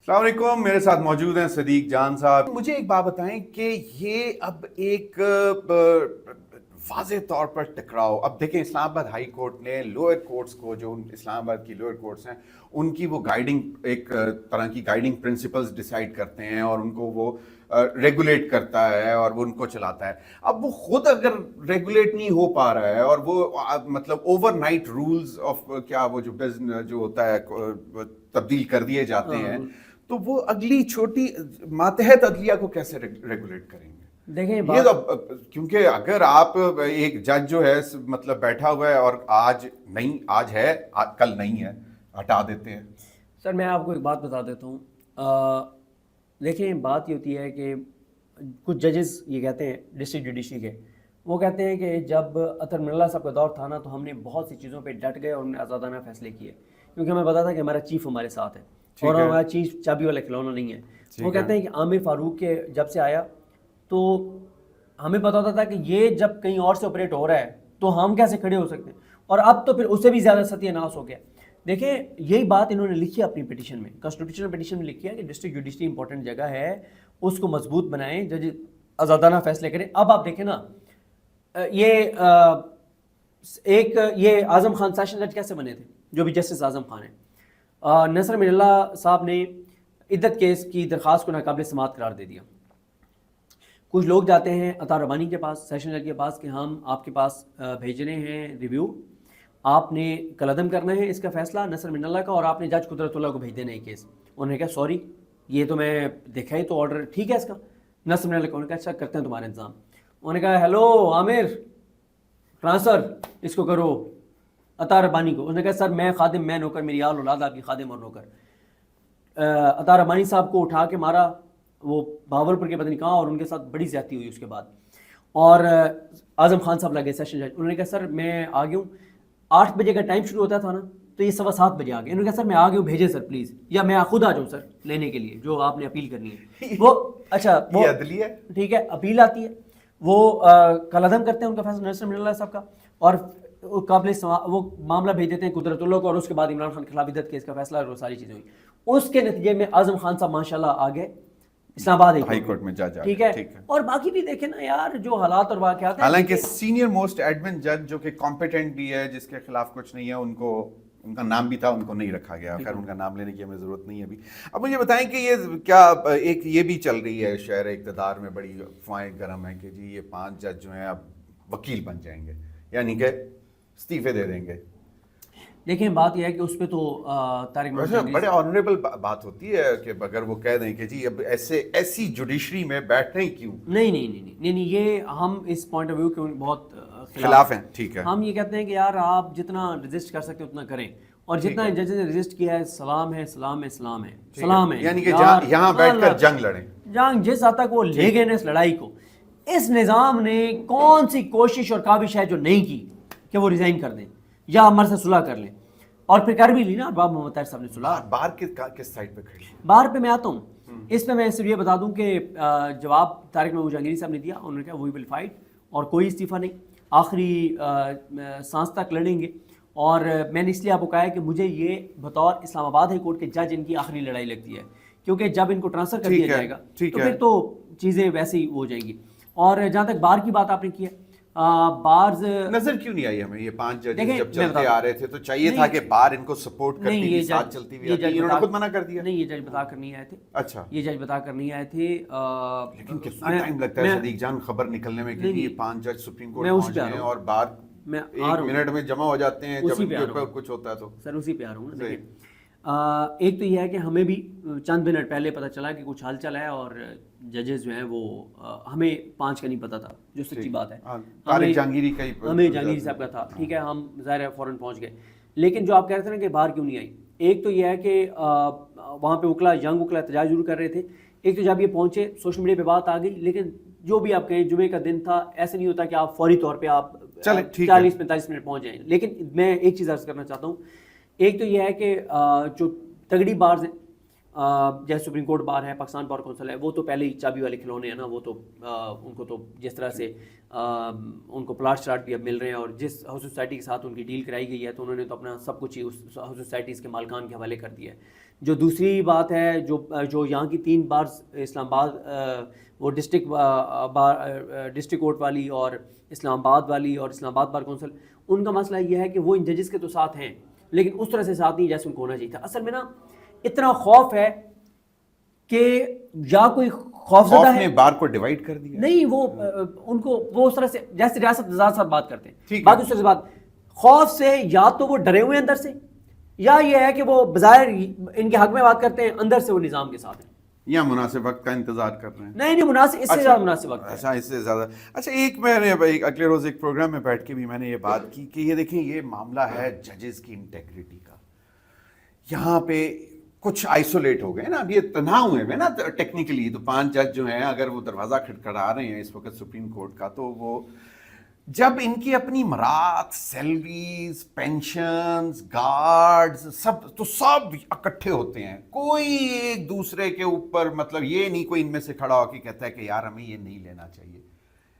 السلام علیکم، میرے ساتھ موجود ہیں صدیق جان صاحب. مجھے ایک بات بتائیں کہ یہ اب ایک واضح طور پر ٹکراؤ، اب دیکھیں اسلام آباد ہائی کورٹ نے لوئر کورٹس کو، جو اسلام آباد کی لوئر کورٹس ہیں، ان کی وہ گائیڈنگ، ایک طرح کی گائیڈنگ پرنسپلز ڈیسائیڈ کرتے ہیں اور ان کو وہ ریگولیٹ کرتا ہے اور وہ ان کو چلاتا ہے. اب وہ خود اگر ریگولیٹ نہیں ہو پا رہا ہے اور وہ مطلب اوور نائٹ رولز آف کیا وہ جو بزنس جو ہوتا ہے تبدیل کر دیے جاتے ہیں، تو وہ اگلی چھوٹی ماتحت عدلیہ کو کیسے ریگولیٹ کریں گے؟ دیکھیں یہ تو کیونکہ اگر آپ ایک جج جو ہے مطلب بیٹھا ہوا ہے اور آج نہیں، آج ہے کل نہیں ہے، ہٹا دیتے ہیں. سر میں آپ کو ایک بات بتا دیتا ہوں. دیکھیں بات یہ ہوتی ہے کہ کچھ ججز یہ کہتے ہیں ڈسٹرکٹ جوڈیشری کے، وہ کہتے ہیں کہ جب اطہر من اللہ صاحب کا دور تھا نا، تو ہم نے بہت سی چیزوں پہ ڈٹ گئے اور ہم نے آزادانہ فیصلے کیے، کیونکہ ہمیں پتا تھا کہ ہمارا چیف ہمارے ساتھ ہے اور ہمارا چیف چابی والا کھلونا نہیں ہے. وہ کہتے ہیں کہ عامر فاروق کے جب سے آیا تو ہمیں پتا ہوتا تھا کہ یہ جب کہیں اور سے آپریٹ ہو رہا ہے تو ہم کیسے کھڑے ہو سکتے ہیں، اور اب تو پھر اس سے بھی زیادہ ستیہ ناس ہو گیا. دیکھیں یہی بات انہوں نے لکھی اپنی پٹیشن میں، کانسٹیٹیوشنل پٹیشن میں لکھی ہے کہ ڈسٹرکٹ جوڈیشری امپورٹنٹ جگہ ہے، اس کو مضبوط بنائیں، جج آزادانہ فیصلے کریں. اب آپ دیکھیں نا، یہ اعظم خان سیشن جج کیسے بنے تھے، جو بھی جسٹس اعظم خان ہیں. نصر من اللہ صاحب نے عدت کیس کی درخواست کو ناقابل سماعت قرار دے دیا. کچھ لوگ جاتے ہیں عطا ربانی کے پاس، سیشن جج کے پاس، کہ ہم آپ کے پاس بھیج رہے ہیں ریویو، آپ نے کالعدم کرنا ہے اس کا فیصلہ نصر من اللہ کا، اور آپ نے جج قدرت اللہ کو بھیج دینا ہے کیس. انہوں نے کہا سوری، یہ تو میں دیکھا ہی تو آرڈر ٹھیک ہے اس کا. نصر من اللہ کو انہوں نے کہا اچھا کرتے ہیں تمہارا انتظام. انہوں نے کہا ہیلو عامر، ٹرانسفر اس کو کرو عطا ربانی کو. انہوں نے کہا سر میں خادم، میں نوکر، میری آل اولاد آپ کی خادم اور نوکر. عطا ربانی صاحب کو اٹھا کے مارا وہ باولپور کے پتہ نہیں کہاں، اور ان کے ساتھ بڑی زیادتی ہوئی اس کے بعد. اور اعظم خان صاحب لگے سیشن جج. انہوں نے کہا سر میں آ گیا ہوں، 8 بجے کا ٹائم شروع ہوتا تھا نا، تو یہ 7:15 بجے آ گئے. انہوں نے کہا سر میں آ گیا ہوں، بھیجیں سر پلیز، یا میں خود آ جاؤں سر لینے کے لیے جو آپ نے اپیل کرنی ہے. وہ اچھا وہ عدلیہ ٹھیک ہے، اپیل آتی ہے، وہ کالعدم کرتے ہیں ان کا فیصلہ نصر من اللہ صاحب کا، اور قابل وہ معاملہ بھیج دیتے ہیں قدرت اللہ کو، اور اس کے بعد عمران خان کے خلاف عدت کیس کا فیصلہ اور وہ ساری چیزیں ہوئی. اس کے نتیجے میں اعظم خان صاحب ماشاءاللہ آ گئے اسلام آباد ہائی کورٹ میں جج. ٹھیک ہے. اور باقی بھی دیکھیں نا یار جو حالات اور واقعات ہیں، حالانکہ سینئر موسٹ ایڈمن جج جو کہ کمپیٹنٹ بھی ہے، جس کے خلاف کچھ نہیں ہے، ان کا نام بھی تھا، ان کو نہیں رکھا گیا. خیر ان کا نام لینے کی ہمیں ضرورت نہیں ہے ابھی. اب مجھے بتائیں کہ یہ کیا ایک یہ بھی چل رہی ہے شہر اقتدار میں، بڑی افواہیں گرم ہے کہ جی یہ 5 جج جو ہیں اب وکیل بن جائیں گے، یعنی کہ استعفے دے دیں گے. دیکھیں بات یہ ہے کہ اس پہ تو طارق محمد بڑے آنریبل بات ہوتی ہے کہ اگر وہ کہہ دیں کہ جی اب ایسی جوڈیشری میں بیٹھنے کیوں. نہیں، یہ ہم اس پوائنٹ آف ویو کے بہت خلاف ہیں. ٹھیک ہے، ہم یہ کہتے ہیں کہ یار آپ جتنا رجسٹ کر سکتے اتنا کریں، اور جتنا ججز نے رجسٹ کیا ہے سلام ہے، سلام ہے، سلام ہے، سلام ہے، یعنی کہ یہاں بیٹھ کر جنگ لڑیں. جنگ جس حد تک وہ لے گئے نا اس لڑائی کو، اس نظام نے کون سی کوشش اور کاوش ہے جو نہیں کی کہ وہ ریزائن کر دیں یا ہمارے سے صلح کر لیں، اور پھر کر بھی لی نا. باب محمد طاہر صاحب نے صلح. بار کس سائڈ پہ کھڑی؟ بار پہ میں آتا ہوں. اس پہ میں صرف یہ بتا دوں کہ جواب طارق محمود جہانگیری صاحب نے دیا. انہوں نے کہا وی ول فائٹ، اور کوئی استعفیٰ نہیں، آخری سانس تک لڑیں گے. اور میں نے اس لیے آپ کو کہا ہے کہ مجھے یہ بطور اسلام آباد ہائی کورٹ کے جج ان کی آخری لڑائی لگتی ہے، کیونکہ جب ان کو ٹرانسفر کر دیا جائے گا تو پھر تو چیزیں ویسے ہی ہو جائیں گی. اور جہاں تک بار کی بات آپ نے کی ہے، بارز نظر کیوں نہیں آئی ہمیں یہ 5 جج جب چلتے آ رہے تھے تو چاہیے تھا کہ بار ان کو سپورٹ کرتی تھی، ساتھ چلتی ہوئی آتی. انہوں نے خود منع کر دیا. نہیں، یہ جج بتا کر نہیں آئے تھے. اچھا، یہ جج بتا کر نہیں آئے تھے. لیکن کتنا ٹائم لگتا ہے صدیق جان خبر نکلنے میں کہ یہ 5 جج سپریم کورٹ پہنچ گئے ہیں اور بار 1 منٹ میں جمع ہو جاتے ہیں جب ان کے اوپر کچھ ہوتا ہے تو. سر اسی پہ آ رہا ہوں نا. ایک تو یہ ہے کہ ہمیں بھی چند منٹ پہلے پتہ چلا کہ کچھ حال چل ہے، اور ججز جو ہیں وہ ہمیں 5 کا نہیں پتہ تھا، جو سچی بات ہے. طارق جہانگیری کا ہمیں جہانگیری صاحب کا تھا. ٹھیک ہے، ہم ظاہر ہے فوراً پہنچ گئے. لیکن جو آپ کہہ رہے تھے نا کہ باہر کیوں نہیں آئی، ایک تو یہ ہے کہ وہاں پہ ینگ وکلا احتجاج ضرور کر رہے تھے. ایک تو جب یہ پہنچے سوشل میڈیا پہ بات آ گئی، لیکن جو بھی آپ کہیں جمعے کا دن تھا، ایسے نہیں ہوتا کہ آپ فوری طور پہ آپ 40-45 منٹ پہنچ جائیں. لیکن میں ایک چیز عرض کرنا چاہتا ہوں. ایک تو یہ ہے کہ جو تگڑی بارز ہیں، جیسے سپریم کورٹ بار ہے، پاکستان بار کونسل ہے، وہ تو پہلے ہی چابی والے کھلونے ہیں نا. وہ تو ان کو تو جس طرح سے ان کو پلاٹ شلاٹ بھی اب مل رہے ہیں، اور جس ہاؤس سوسائٹی کے ساتھ ان کی ڈیل کرائی گئی ہے تو انہوں نے تو اپنا سب کچھ ہی اس ہاؤس سوسائٹیز کے مالکان کے حوالے کر دیا ہے. جو دوسری بات ہے جو یہاں کی 3 بار اسلام آباد وہ ڈسٹرکٹ کورٹ والی اور اسلام آباد والی اور اسلام آباد بار کونسل، ان کا مسئلہ یہ ہے کہ وہ ان ججز کے تو ساتھ ہیں لیکن اس طرح سے ساتھ نہیں جیسے ان کو ہونا چاہیے تھا. اصل میں نا اتنا خوف ہے کہ یا کوئی خوفزدہ ہے، بار کو ڈیوائیڈ کر دیا نہیں وہ ان کو وہ اس طرح سے جیسے ریاست وزارت صاحب بات کرتے ہیں، بات اس طرح سے بات خوف سے، یا تو وہ ڈرے ہوئے اندر سے، یا یہ ہے کہ وہ بظاہر ان کے حق میں بات کرتے ہیں، اندر سے وہ نظام کے ساتھ ہیں، یا مناسب وقت کا انتظار کر رہے ہیں. نہیں مناسب، اس سے زیادہ مناسب وقت ہے. اچھا اس سے زیادہ اچھا. ایک میں نے اگلے روز ایک پروگرام میں بیٹھ کے بھی میں نے یہ بات کی کہ یہ دیکھیں یہ معاملہ ہے ججز کی انٹیگریٹی کا. یہاں پہ کچھ آئسولیٹ ہو گئے نا، اب یہ تنہا ہوئے ہیں نا ٹیکنیکلی، تو 5 جج جو ہیں اگر وہ دروازہ کھٹکھٹا رہے ہیں اس وقت سپریم کورٹ کا، تو وہ جب ان کی اپنی مراد، سیلریز، پینشنز، گارڈز سب اکٹھے ہوتے ہیں، کوئی ایک دوسرے کے اوپر مطلب یہ نہیں کوئی ان میں سے کھڑا ہو کے کہتا ہے کہ یار ہمیں یہ نہیں لینا چاہیے،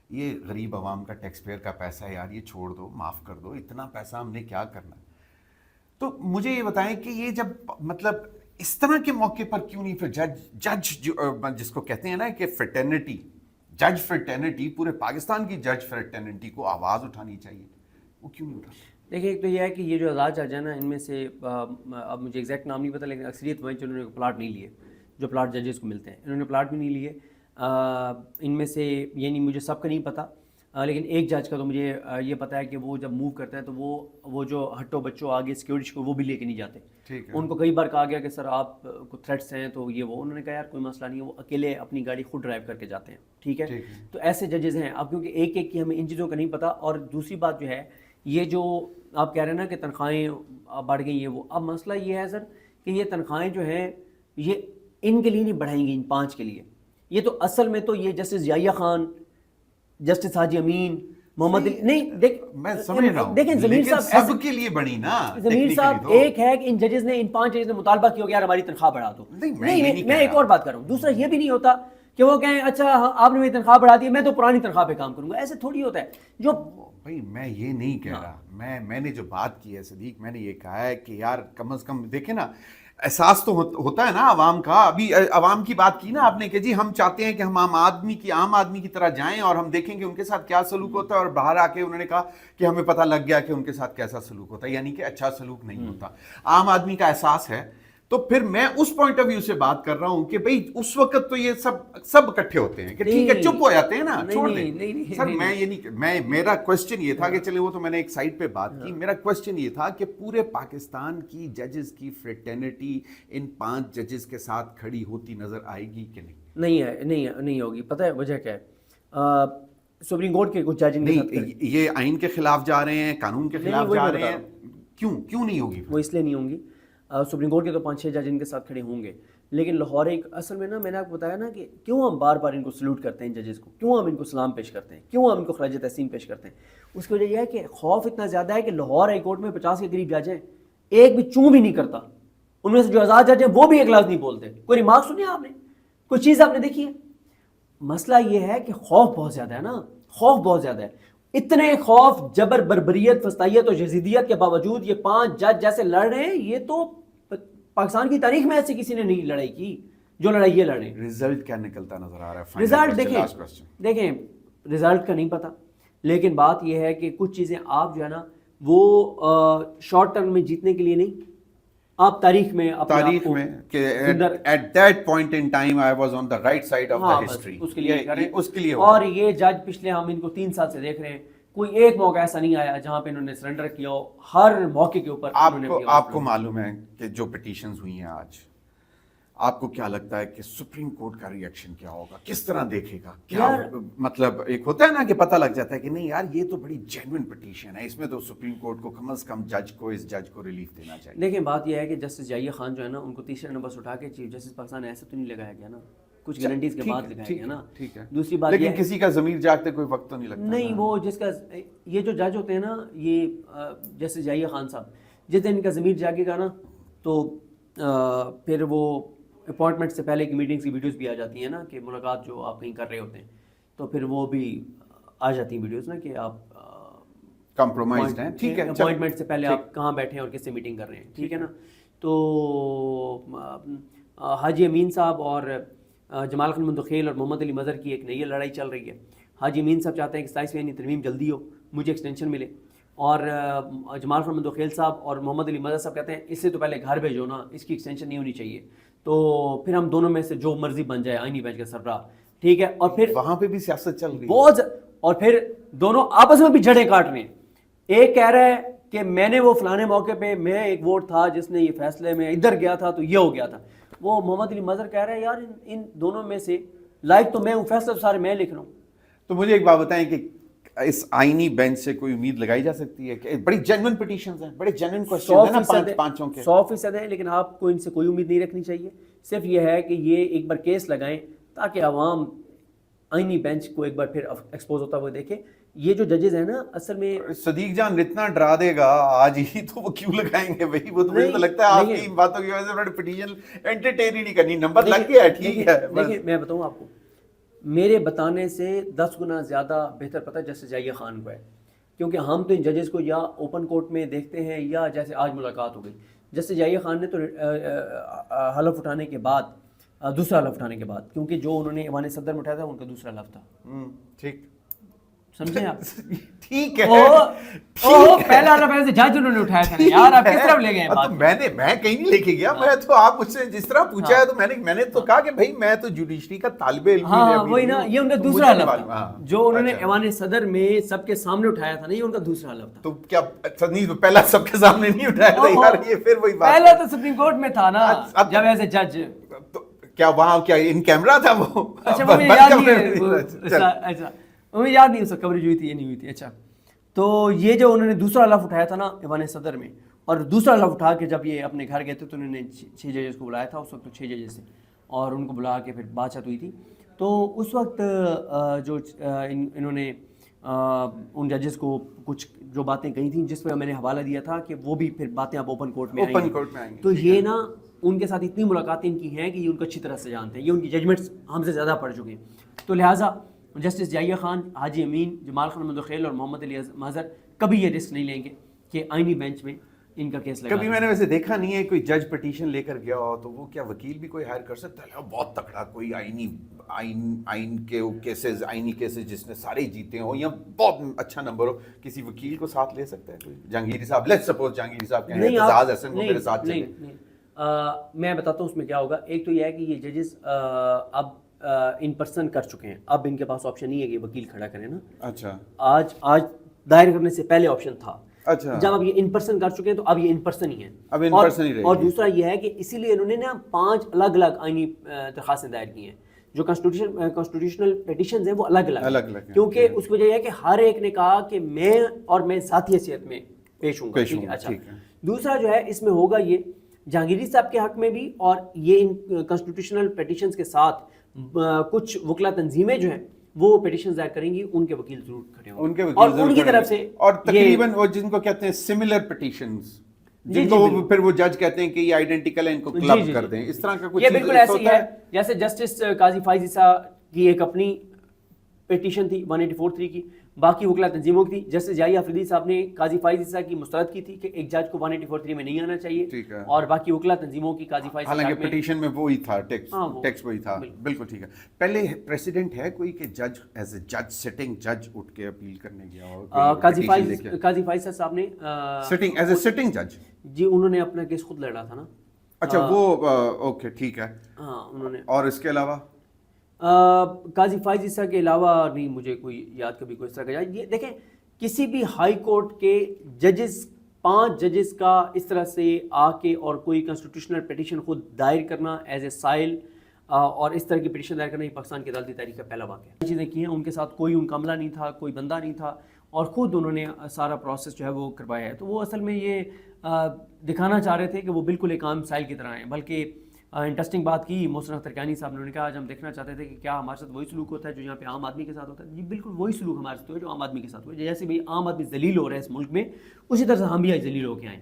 یہ غریب عوام کا ٹیکس پیئر کا پیسہ ہے یار، یہ چھوڑ دو، معاف کر دو، اتنا پیسہ ہم نے کیا کرنا ہے. تو مجھے یہ بتائیں کہ یہ جب مطلب اس طرح کے موقع پر کیوں نہیں پھر جج جس کو کہتے ہیں نا کہ فریٹرنٹی، جج فریٹرنٹی، پورے پاکستان کی جج فریٹرنٹی کو آواز اٹھانی چاہیے، وہ کیوں نہیں اٹھا؟ دیکھیں ایک تو یہ ہے کہ یہ جو آزاد جج ہیں نا، ان میں سے اب مجھے ایگزیکٹ نام نہیں پتہ لیکن اکثریت وہ جنہوں نے پلاٹ نہیں لیے، جو پلاٹ ججز کو ملتے ہیں انہوں نے پلاٹ بھی نہیں لیے. ان میں سے یہ نہیں، مجھے سب کا نہیں پتہ، لیکن ایک جج کا تو مجھے یہ پتہ ہے کہ وہ جب موو کرتا ہے تو وہ جو ہٹو بچوں آگے سیکورٹی کو وہ بھی لے کے نہیں جاتے. ان کو کئی بار کہا گیا کہ سر آپ کو تھریٹس ہیں تو یہ وہ، انہوں نے کہا یار کوئی مسئلہ نہیں ہے، وہ اکیلے اپنی گاڑی خود ڈرائیو کر کے جاتے ہیں. ٹھیک ہے، تو ایسے ججز ہیں. اب کیونکہ ایک ایک کی ہمیں ان چیزوں کا نہیں پتہ. اور دوسری بات جو ہے یہ جو آپ کہہ رہے ہیں نا کہ تنخواہیں بڑھ گئی ہیں، وہ اب مسئلہ یہ ہے سر کہ یہ تنخواہیں جو ہیں یہ ان کے لیے نہیں بڑھائیں گی، ان 5 کے لیے. یہ تو اصل میں تو یہ جسٹس ضیاء خان، جسٹس حاجی امین، محمد علی، نہیں میں سمجھ رہا ہوں، دیکھیں ضمیر صاحب سب کے لیے بڑی نا. ضمیر صاحب ایک ہے کہ ان ججز نے، ان 5 ججز نے مطالبہ کیا کہ یار ہماری تنخواہ بڑھا دو. نہیں میں ایک اور بات کر رہا ہوں. دوسرا یہ بھی نہیں ہوتا کہ وہ کہیں اچھا آپ نے میری تنخواہ بڑھا دی، میں تو پرانی تنخواہ پہ کام کروں گا. ایسے تھوڑی ہوتا ہے. جو بھائی میں یہ نہیں کہہ رہا، میں نے جو بات کی ہے صدیق، میں نے یہ کہا ہے کہ یار کم از کم دیکھیں نا، احساس تو ہوتا ہے نا عوام کا. ابھی عوام کی بات کی نا آپ نے کہ جی ہم چاہتے ہیں کہ ہم عام آدمی کی طرح جائیں اور ہم دیکھیں کہ ان کے ساتھ کیا سلوک ہوتا ہے، اور باہر آ کے انہوں نے کہا کہ ہمیں پتہ لگ گیا کہ ان کے ساتھ کیسا سلوک ہوتا ہے، یعنی کہ اچھا سلوک نہیں ہوتا. عام آدمی کا احساس ہے. تو پھر میں اس پوائنٹ آف ویو سے بات کر رہا ہوں کہ بھئی اس وقت تو یہ سب اکٹھے ہوتے ہیں کہ ٹھیک ہے چپ ہو جاتے ہیں نا، چھوڑ دیں. سر میں یہ نہیں، میرا کوشچن یہ تھا کہ چلے وہ تو میں نے ایک سائٹ پہ بات کی، میرا کوشچن یہ تھا کہ پورے پاکستان کی ججز کی فریٹرنٹی ان 5 ججز کے ساتھ کھڑی ہوتی نظر آئے گی کہ نہیں؟ نہیں ہے، نہیں ہوگی. پتہ ہے وجہ کیا ہے؟ سپریم کورٹ کے کچھ جج نہیں، یہ آئین کے خلاف جا رہے ہیں، قانون کے خلاف جا رہے ہیں. کیوں نہیں ہوگی؟ وہ اس لیے نہیں ہوں گی. سپریم کورٹ کے تو 5-6 جج ان کے ساتھ کھڑے ہوں گے، لیکن لاہور ایک اصل میں نا، میں نے آپ کو بتایا نا کہ کیوں ہم بار بار ان کو سلوٹ کرتے ہیں ججز کو، کیوں ہم ان کو سلام پیش کرتے ہیں، کیوں ہم ان کو خراج تحسین پیش کرتے ہیں. اس کی وجہ یہ ہے کہ خوف اتنا زیادہ ہے کہ لاہور ہائی کورٹ میں 50 کے قریب جج ہیں، ایک بھی چوں بھی نہیں کرتا. ان میں سے جو آزاد جج ہیں وہ بھی ایک لفظ نہیں بولتے. کوئی ریمارک سنی آپ نے، کوئی چیز آپ نے دیکھی ہے؟ مسئلہ یہ ہے کہ خوف بہت زیادہ ہے نا، خوف بہت زیادہ ہے. اتنے خوف، جبر، بربریت، فسطائیت اور یزیدیت کے باوجود یہ 5 جج جیسے لڑ رہے ہیں. یہ تو پاکستان کی تاریخ میں ایسے کسی نے نہیں لڑائی کی جو لڑائی یہ لڑ رہے ہیں. رزلٹ کیا نکلتا نظر آ رہا ہے؟ رزلٹ دیکھیں رزلٹ کا نہیں پتا، لیکن بات یہ ہے کہ کچھ چیزیں آپ جو ہے نا وہ شارٹ ٹرم میں جیتنے کے لیے نہیں، آپ تاریخ میں کہ at that point in time I was on the right side of the history, اس کے لیے. اور یہ جج پچھلے ہم ان کو 3 سال سے دیکھ رہے ہیں، کوئی ایک موقع ایسا نہیں آیا جہاں پہ انہوں نے سرنڈر کیا ہو. ہر موقع کے اوپر آپ کو معلوم ہے کہ جو پٹیشنز ہوئی ہیں آج، آپ کو کیا لگتا ہے کہ سپریم کورٹ کا ریئیکشن کیا ہوگا؟ کس طرح دیکھے گا؟ کیا مطلب ایک ہوتا ہے نا کہ پتہ لگ جاتا ہے کہ نہیں یار یہ تو بڑی جینوئن پٹیشن ہے، اس میں تو سپریم کورٹ کو کم از کم اس جج کو ریلیف دینا چاہیے. لیکن بات یہ ہے کہ جسٹس ضیاء خان جو ہے نا، ان کو تیسرے نمبر سے اٹھا کے چیف جسٹس پاکستان ایسے تو نہیں لگایا گیا نا، کچھ گارنٹیز کے بعد لگایا گیا نا. ٹھیک ہے، دوسری بات لیکن کسی کا ضمیر جاگتے کوئی وقت تو نہیں لگتا. نہیں، وہ جس کا یہ جو جج ہوتے ہیں نا، یہ جسٹس ضیاء خان صاحب، جس دن ان کا ضمیر جاگے گا نا تو پھر وہ اپوائنٹمنٹ سے پہلے کی میٹنگس کی ویڈیوز بھی آ جاتی ہیں نا، کہ ملاقات جو آپ کہیں کر رہے ہوتے ہیں تو پھر وہ بھی آ جاتی ہیں ویڈیوز نا کہ آپ کمپرومائزڈ ہیں. ٹھیک ہے، اپوائنٹمنٹ سے پہلے آپ کہاں بیٹھے ہیں اور کس سے میٹنگ کر رہے ہیں. ٹھیک ہے نا. تو حاجی امین صاحب اور جمال خان مندخیل اور محمد علی مظہر کی ایک نئی لڑائی چل رہی ہے. حاجی امین صاحب چاہتے ہیں کہ 27ویں آئینی ترمیم جلدی ہو, مجھے ایکسٹینشن ملے, اور جمال خان مندخیل صاحب اور محمد علی مظہر صاحب کہتے ہیں اس سے تو پہلے گھر بھیجو نا, اس کی ایکسٹینشن نہیں ہونی چاہیے, تو پھر ہم دونوں میں سے جو مرضی بن جائے آئینی بینچ کا سربراہ. ٹھیک ہے, اور پھر وہاں پہ بھی سیاست چل رہی ہے بہت, اور پھر دونوں آپس میں بھی جڑیں کاٹ رہے ہیں. ایک کہہ رہا ہے کہ میں نے وہ فلانے موقع پہ میں ایک ووٹ تھا جس نے یہ فیصلے میں ادھر گیا تھا تو یہ ہو گیا تھا. وہ محمد علی مظہر کہہ رہے ہیں یار ان دونوں میں سے لائق تو میں ہوں, فیصلے تو سارے میں لکھ رہا ہوں. تو مجھے ایک بات بتائیں کہ اس آئینی بینچ سے کوئی امید لگائی جا سکتی ہے کہ بڑی جینوئن پٹیشنز ہیں, بڑے جینوئن کوسچن ہیں نا پانچوں کے 100% ہے, لیکن آپ کو ان سے کوئی امید نہیں رکھنی چاہیے. صرف یہ ہے کہ یہ ایک بار کیس لگائیں تاکہ عوام آئینی بینچ کو ایک بار پھر ایکسپوز ہوتا ہوا دیکھیں. یہ جو ججز ہیں نا اصل میں صدیق جان اتنا ڈرا دے گا آج ہی تو وہ کیوں لگائیں گے بھائی, وہ تو مجھے تو لگتا ہے آپ کی باتوں کی وجہ سے انہوں نے پٹیشن انٹرٹین ہی نہیں کرنی, نمبر لگ گیا ہے ٹھیک ہے. دیکھیں میں بتاؤں آپ کو, میرے بتانے سے 10 گنا زیادہ بہتر پتہ جسٹس یحییٰ خان کو ہے, کیونکہ ہم تو ان ججز کو یا اوپن کورٹ میں دیکھتے ہیں یا جیسے آج ملاقات ہو گئی. جسٹس یحییٰ خان نے تو حلف اٹھانے کے بعد, دوسرا حلف اٹھانے کے بعد, کیونکہ جو انہوں نے ایوان صدر میں اٹھایا تھا ان کا دوسرا حلف تھا. ٹھیک سمجھیں آپ, ٹھیک ہے پہلا حلف ایسے جج انہوں نے اٹھایا تھا یار, آپ کس طرف لے گئے بات. میں کہیں نہیں لے کے گیا, میں تو آپ مجھ سے جس طرح پوچھا ہے تو میں نے تو کہا کہ بھائی میں تو جوڈیشری کا طالب علم ہوں. ہاں وہی نا, یہ ان کا دوسرا حلف تھا جو انہوں نے ایوان صدر میں سب کے سامنے اٹھایا تھا نا, یہ ان کا دوسرا حلف تھا. تو کیا پہلا سب کے سامنے نہیں اٹھایا تھا یار, یہ پھر وہی بات, پہلا تو سپریم کورٹ میں تھا نا جب ایز اے جج. کیا وہاں کیا ان کیمرہ تھا وہ؟ اچھا مجھے یاد نہیں ہے, اچھا مجھے یاد نہیں اس وقت کوریج ہوئی تھی یہ نہیں ہوئی تھی. اچھا تو یہ جو انہوں نے دوسرا حلف اٹھایا تھا نا ایوان صدر میں, اور دوسرا حلف اٹھا کے جب یہ اپنے گھر گئے تھے تو انہوں نے 6 ججز کو بلایا تھا اس وقت, تو 6 ججز سے, اور ان کو بلا کے پھر بات چیت ہوئی تھی. تو اس وقت جو انہوں نے ان ججز کو کچھ جو باتیں کہی تھیں جس پہ میں نے حوالہ دیا تھا کہ وہ بھی پھر باتیں آپ اوپن کورٹ میں آئیں گی. تو یہ نا ان کے ساتھ اتنی ملاقاتیں ان کی ہیں کہ یہ ان کو اچھی طرح سے جانتے ہیں, یہ ان کی ججمنٹس ہم سے زیادہ پڑھ چکے ہیں. تو لہٰذا جسٹس یحییٰ خان, حاجی امین, جمال خان مندخیل اور محمد علی مظہر کبھی یہ رسک نہیں لیں گے کہ آئینی بینچ میں ان کا کیس لگا. کبھی میں نے ویسے دیکھا نہیں ہے کوئی جج پٹیشن لے کر گیا ہو تو وہ کیا وکیل بھی کوئی ہائر کر سکتا ہے بہت تکڑا, کوئی آئین کے کیسز, آئینی کیسز جس نے سارے جیتے ہوں یا بہت اچھا نمبر ہو, کسی وکیل کو ساتھ لے سکتا ہے کوئی؟ جہانگیری صاحب, لیٹس سپوز جہانگیری صاحب کہیں اعتزاز احسن کو میرے ساتھ چلیں. میں بتاتا ہوں اس میں کیا ہوگا. ایک تو یہ ہے کہ یہ ججز اب ان پرسن کر چکے ہیں, اب ان کے پاس آپشن نہیں ہے کہ وکیل کھڑا کریں نا. اچھا آج دائر کرنے سے پہلے آپشن تھا. اچھا جب اب یہ ان پرسن کر چکے ہیں تو اب یہ ان پرسن ہی ہیں, اب ان پرسن ہی رہے گی. اور دوسرا یہ ہے کہ اسی لیے انہوں نے نا 5 الگ الگ آئینی درخواستیں دائر کی ہیں. جو کانسٹیٹیوشنل پیٹیشنز ہیں وہ الگ الگ ہیں, کیونکہ اس وجہ یہ ہے کہ ہر ایک نے کہا کہ میں ذاتی حیثیت میں پیش ہوں گا. اچھا دوسرا جو ہے اس میں ہوگا یہ جہانگیری صاحب کے حق میں بھی, اور یہ ان کانسٹیٹیوشنل پیٹیشنز کے ساتھ کچھ وکلا تنظیمیں جو ہیں وہ پیٹیشن دائر کریں گی, ان کے وکیل ضرور کھڑے ہوں گے اور ان کی طرف سے, اور تقریباً وہ جن کو کہتے ہیں سملر پیٹیشنز, جن کو پھر وہ جج کہتے ہیں کہ یہ آئیڈینٹیکل ہے, ان کو کلب کر دیں, اس طرح کا کچھ. یہ بالکل ایسے ہی ہے جیسے جسٹس قاضی فائز عیسیٰ کی ایک اپنی پیٹیشن تھی 184(3) کی, باقی وکلا تنظیموں کی تھی. جسٹس یحییٰ آفریدی صاحب نے قاضی فائز عیسیٰ کی مسترد کی تھی کہ ایک جج کو 184(3) میں نہیں آنا چاہیے, اور باقی وکلا تنظیموں کی قاضی فائز حالانکہ پیٹیشن میں وہی تھا, ٹیکسٹ وہی تھا. بالکل ٹھیک ہے. پہلے پریسیڈنٹ ہے کوئی کہ جج ایز اے جج سٹنگ جج اٹھ کے اپیل کرنے گیا ہو؟ قاضی فائز صاحب نے سٹنگ ایز اے سٹنگ جج, جی انہوں نے اپنا کیس خود لڑا تھا نا. اچھا وہ اوکے ٹھیک ہے. ہاں انہوں نے, اور اس کے علاوہ قاضی فائز عیسیٰ کے علاوہ نہیں مجھے کوئی یاد کبھی کوئی اس طرح کا. یہ دیکھیں کسی بھی ہائی کورٹ کے ججز 5 ججز کا اس طرح سے آ کے اور کوئی کانسٹیٹیوشنل پیٹیشن خود دائر کرنا ایز اے سائل اور اس طرح کی پیٹیشن دائر کرنا یہ پاکستان کی عدالتی تاریخ کا پہلا واقعہ ہے. چیزیں کی ہیں ان کے ساتھ کوئی ان کا عملہ نہیں تھا, کوئی بندہ نہیں تھا, اور خود انہوں نے سارا پروسیس جو ہے وہ کروایا ہے. تو وہ اصل میں یہ دکھانا چاہ رہے تھے کہ وہ بالکل ایک عام سائل کی طرح ہیں. بلکہ انٹرسٹنگ بات کی محسن اختر کیانی صاحب نے کہا آج ہم دیکھنا چاہتے تھے کہ کیا ہمارے ساتھ وہی سلوک ہوتا ہے جو یہاں پہ عام آدمی کے ساتھ ہوتا ہے. جی بالکل وہی سلوک ہمارے ساتھ ہوا ہے جو عام آدمی کے ساتھ ہوا ہے. جیسے بھی عام آدمی ذلیل ہو رہا ہے اس ملک میں, اسی طرح سے ہم بھی ذلیل ہو کے آئیں.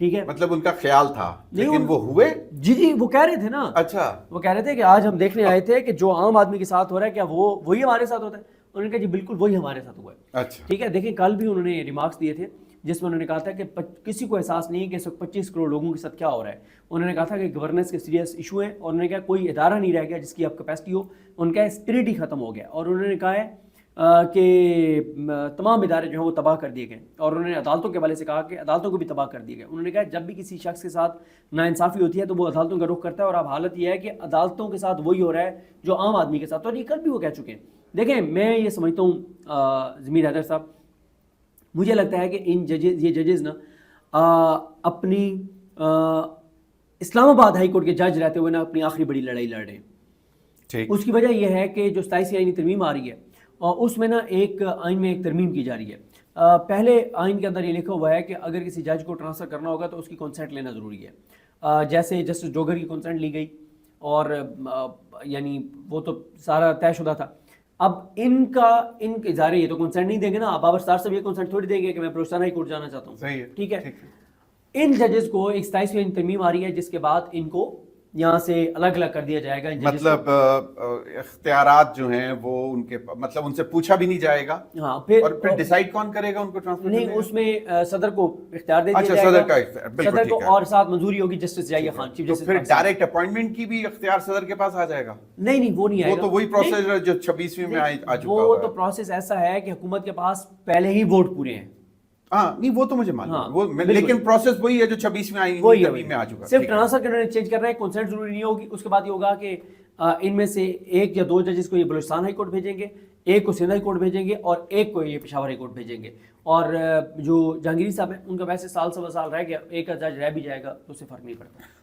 ٹھیک ہے, مطلب ان کا خیال تھا لیکن وہ ہوئے. جی وہ کہہ رہے تھے نا. اچھا وہ کہہ رہے تھے کہ آج ہم دیکھنے آئے تھے کہ جو عام آدمی کے ساتھ ہو رہا ہے کیا وہی ہمارے ساتھ ہوتا ہے. انہوں نے کہا جی بالکل وہی ہمارے ساتھ ہوا ہے. اچھا ٹھیک ہے. دیکھیں کل بھی انہوں نے ریمارکس دیے تھے, جس میں انہوں نے کہا تھا کہ کسی کو احساس نہیں ہے کہ اس وقت 25 کروڑ لوگوں کے ساتھ کیا ہو رہا ہے. انہوں نے کہا تھا کہ گورننس کے سیریس ایشو ہیں, اور انہوں نے کہا کوئی ادارہ نہیں رہ گیا جس کی اب کیپیسٹی ہو. ان کا اسپرٹ ہی ختم ہو گیا, اور انہوں نے کہا ہے کہ تمام ادارے جو ہیں وہ تباہ کر دیے گئے. اور انہوں نے عدالتوں کے حوالے سے کہا کہ عدالتوں کو بھی تباہ کر دیے گئے. انہوں نے کہا جب بھی کسی شخص کے ساتھ ناانصافی ہوتی ہے تو وہ عدالتوں کا رخ کرتا ہے, اور اب حالت یہ ہے کہ عدالتوں کے ساتھ وہی ہو رہا ہے جو عام آدمی کے ساتھ, اور یہ کل بھی وہ کہہ چکے ہیں. دیکھیں میں یہ سمجھتا ہوں ضمیر حیدر صاحب, مجھے لگتا ہے کہ یہ ججز نا اپنی اسلام آباد ہائی کورٹ کے جج رہتے ہوئے نا اپنی آخری بڑی لڑائی لڑ رہے ہیں. اس کی وجہ یہ ہے کہ جو 27 آئینی ترمیم آ رہی ہے اور اس میں نا ایک آئین میں ایک ترمیم کی جا رہی ہے. پہلے آئین کے اندر یہ لکھا ہوا ہے کہ اگر کسی جج کو ٹرانسفر کرنا ہوگا تو اس کی کنسنٹ لینا ضروری ہے. جیسے جسٹس ڈوگر کی کنسنٹ لی گئی, اور یعنی وہ تو سارا طے شدہ تھا. اب ان کے ادارے یہ تو کنسنٹ نہیں دیں گے نا. اب بابر ستار صاحب یہ کنسنٹ تھوڑی دیں گے کہ میں بلوچستان ہائی کورٹ جانا چاہتا ہوں. ٹھیک ہے, ان ججز کو ایک 27ویں ترمیم آ رہی ہے جس کے بعد ان کو یہاں سے الگ الگ کر دیا جائے گا. مطلب اختیارات جو ہیں وہ ان کے مطلب ان سے پوچھا بھی نہیں جائے گا. ہاں, اور پھر ڈیسائیڈ کون کرے گا ان کو ٹرانسفر نہیں, اس میں صدر کو اختیار دے دیا اچھا جائے صدر گا, کا صدر کو, اور ساتھ منظوری ہوگی جسٹس ضیاء خان چیف تو جسٹس. پھر ڈائریکٹ اپوائنٹمنٹ کی بھی اختیار صدر کے پاس آ جائے گا. نہیں وہ نہیں آئے وہ گا. تو وہی پروسیس جو 26ویں میں آ چکا وہ ہوا تو پروسیس ایسا ہے کہ حکومت کے پاس پہلے ہی ووٹ پورے ہیں. ہاں نہیں وہ تو مجھے معلوم ہے, لیکن پروسیس وہی ہے جو 26ویں میں آ چکا. صرف ٹرانسفر کرنے چینج کر رہے ہیں, کنسنٹ ضروری نہیں ہوگی. اس کے بعد یہ ہوگا کہ ان میں سے ایک یا دو ججز کو یہ بلوچستان ہائی کورٹ بھیجیں گے, ایک کو سندھ ہائی کورٹ بھیجیں گے, اور ایک کو یہ پشاور ہائی کورٹ بھیجیں گے. اور جو جہانگیری صاحب ہیں ان کا ویسے سال سوا سال رہ گیا, ایک کا جج رہ بھی جائے گا تو اس سے فرق نہیں پڑتا.